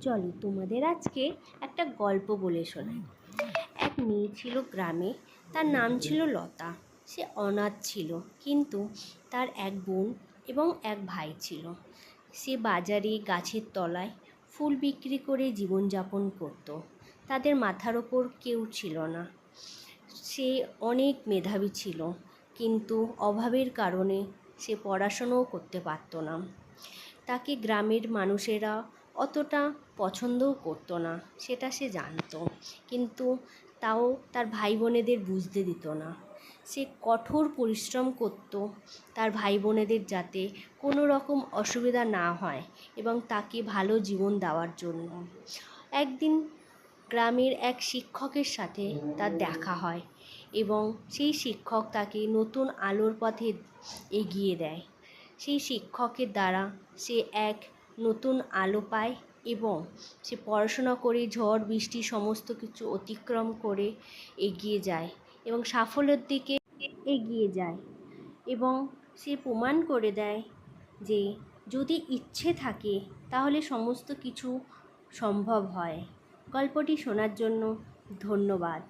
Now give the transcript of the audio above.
চলো তোমাদের আজকে একটা গল্প বলে শোনাই। এক মেয়ে ছিল গ্রামে, তার নাম ছিল লতা। সে অনাথ ছিল, কিন্তু তার এক বোন এবং এক ভাই ছিল। সে বাজারে গাছের তলায় ফুল বিক্রি করে জীবনযাপন করত। তাদের মাথার ওপর কেউ ছিল না। সে অনেক মেধাবী ছিল, কিন্তু অভাবের কারণে সে পড়াশুনোও করতে পারত না। তাকে গ্রামের মানুষেরা অতটা পছন্দও করতো না, সেটা সে জানতো, কিন্তু তাও তার ভাই বোনেদের বুঝতে দিত না। সে কঠোর পরিশ্রম করত তার ভাই বোনেদের যাতে কোনো রকম অসুবিধা না হয় এবং তাকে ভালো জীবন দেওয়ার জন্য। একদিন গ্রামের এক শিক্ষকের সাথে তার দেখা হয় এবং সেই শিক্ষক তাকে নতুন আলোর পথে এগিয়ে দেয়। সেই শিক্ষকের দ্বারা সে এক নতুন আলো পায় এবং সে পড়াশোনা করে ঝড় বৃষ্টি সমস্ত কিছু অতিক্রম করে এগিয়ে যায় এবং সাফল্যের দিকে এগিয়ে যায় এবং সে প্রমাণ করে দেয় যে যদি ইচ্ছে থাকে তাহলে সমস্ত কিছু সম্ভব হয়। গল্পটি শোনার জন্য ধন্যবাদ।